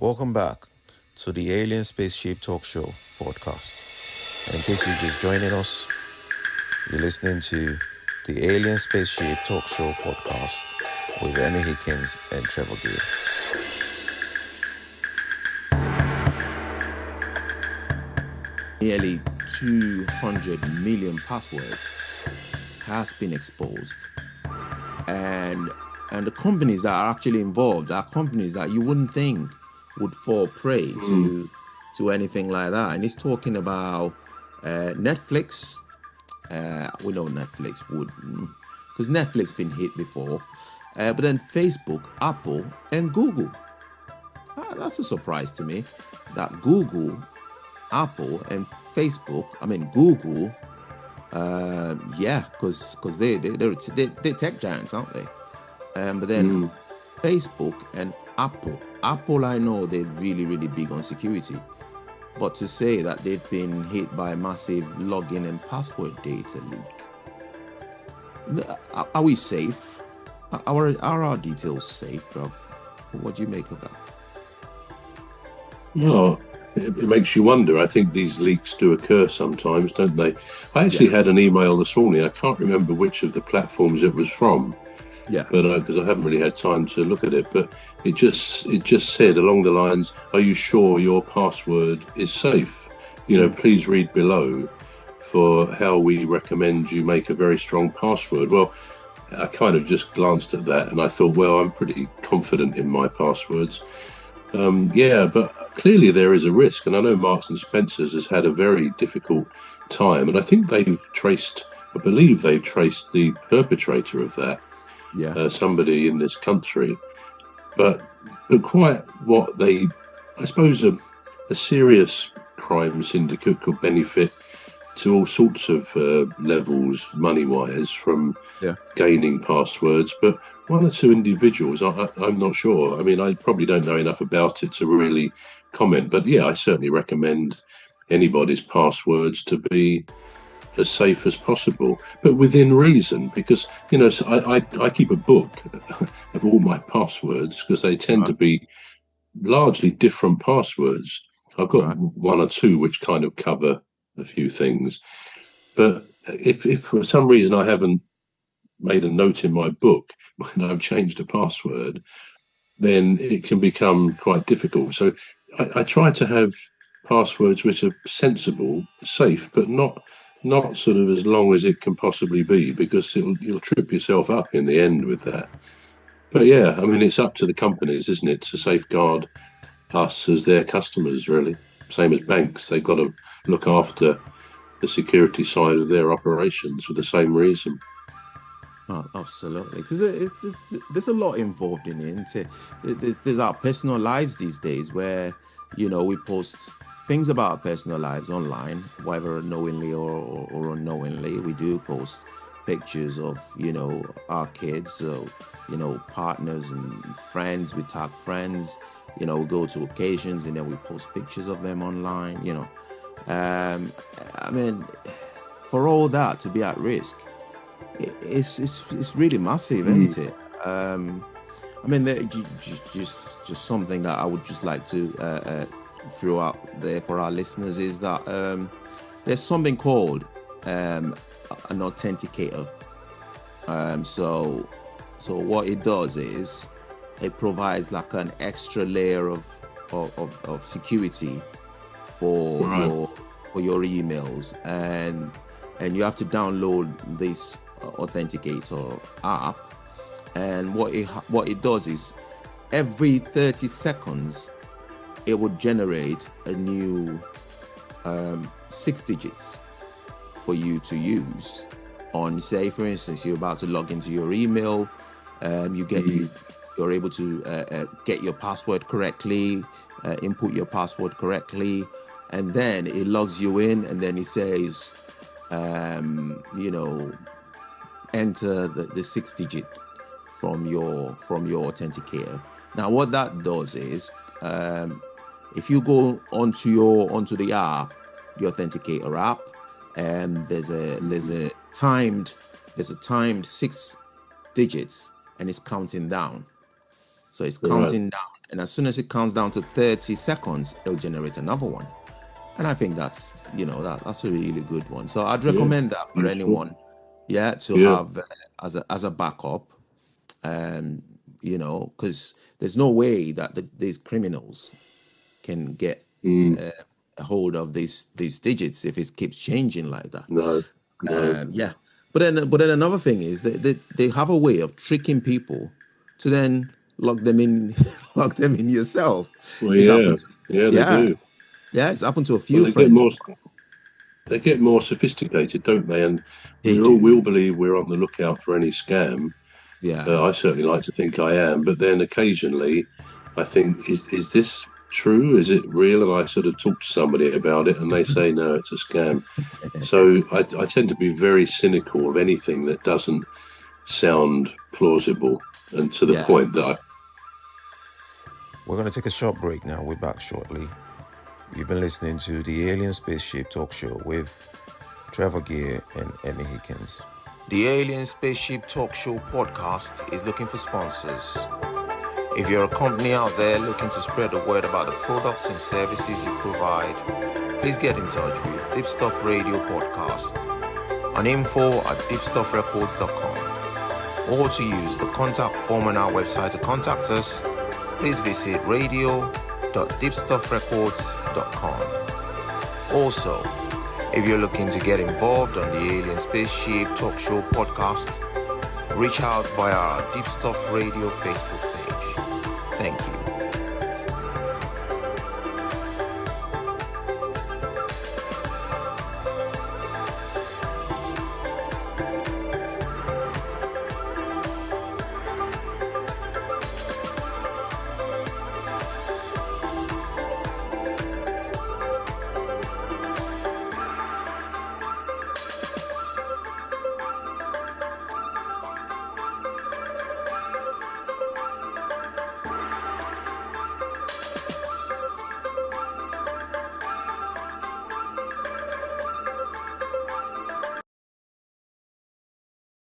Welcome back to the Alien Spaceship Talk Show podcast. And in case you're just joining us, you're listening to the Alien Spaceship Talk Show podcast with Emmy Hikins and Trevor. Nearly 200 million passwords has been exposed, and the companies that are actually involved are companies that you wouldn't think would fall prey to anything like that. And he's talking about Netflix. We know Netflix would, because Netflix been hit before, but then Facebook, Apple, and Google. That's a surprise to me that Google, Apple, and Facebook, Google, because they're tech giants, aren't they? But then Facebook and Apple, I know they're really, really big on security. But to say that they've been hit by a massive login and password data leak, are we safe? Are our details safe, bro? What do you make of that? No, it makes you wonder. I think these leaks do occur sometimes, don't they? I actually had an email this morning. I can't remember which of the platforms it was from. Yeah, but because I haven't really had time to look at it, but it just said along the lines, "Are you sure your password is safe? Please read below for how we recommend you make a very strong password." Well, I kind of just glanced at that and I thought, well, I'm pretty confident in my passwords. But clearly there is a risk, and I know Marks and Spencer's has had a very difficult time, and I think I believe they've traced the perpetrator of that. Somebody in this country, but quite what I suppose a serious crime syndicate could benefit to all sorts of levels, money-wise, from gaining passwords. But one or two individuals, I'm not sure. I probably don't know enough about it to really comment. But I certainly recommend anybody's passwords to be as safe as possible, but within reason, because I keep a book of all my passwords because they tend to be largely different passwords. I've got one or two which kind of cover a few things, but if for some reason I haven't made a note in my book when I've changed a password, then it can become quite difficult. So I try to have passwords which are sensible, safe, but not sort of as long as it can possibly be, because you'll trip yourself up in the end with that. But it's up to the companies, isn't it, to safeguard us as their customers, really. Same as banks, they've got to look after the security side of their operations for the same reason. Oh, absolutely, because there's a lot involved in it. There's our personal lives these days where, we post things about our personal lives online, whether knowingly or unknowingly. We do post pictures of, our kids, partners and friends. We tag friends, we go to occasions and then we post pictures of them online, for all that to be at risk, it's really massive, isn't it? Just something that I would just like to throw out there for our listeners is that there's something called an authenticator. So what it does is it provides like an extra layer of security for your emails, and you have to download this authenticator app. And what it does is every 30 seconds it would generate a new 6 digits for you to use on, say, for instance, you're about to log into your email, you're able to get your password correctly, input your password correctly, and then it logs you in, and then it says, enter the 6 digit from your authenticator. Now, what that does is, if you go onto the app, the authenticator app, and there's a timed 6 digits, and it's counting down. So it's counting down, And as soon as it counts down to 30 seconds, it'll generate another one. And I think that's, that's a really good one. So I'd recommend that for anyone, to have as a backup. Because there's no way that these criminals can get a hold of these digits if it keeps changing like that. No. But then another thing is that they have a way of tricking people to then lock them in yourself. Well, they do. Yeah, it's happened to a few Well, friends. They get more sophisticated, don't they? And we all believe we're on the lookout for any scam. Yeah. I certainly like to think I am. But then occasionally I think, is this true? Is it real? And I sort of talk to somebody about it and they say, no, it's a scam. So I tend to be very cynical of anything that doesn't sound plausible and to the point that We're going to take a short break now. We're back shortly. You've been listening to the Alien Spaceship Talk Show with Trevor Gear and Emmy Hikins. The Alien Spaceship Talk Show podcast is looking for sponsors. If you're a company out there looking to spread the word about the products and services you provide, please get in touch with Deepstuff Radio Podcast on info@deepstuffrecords.com, or to use the contact form on our website to contact us, please visit radio.deepstuffrecords.com. Also, if you're looking to get involved on the Alien Spaceship Talk Show podcast, reach out via our Deepstuff Radio Facebook page. Thank you.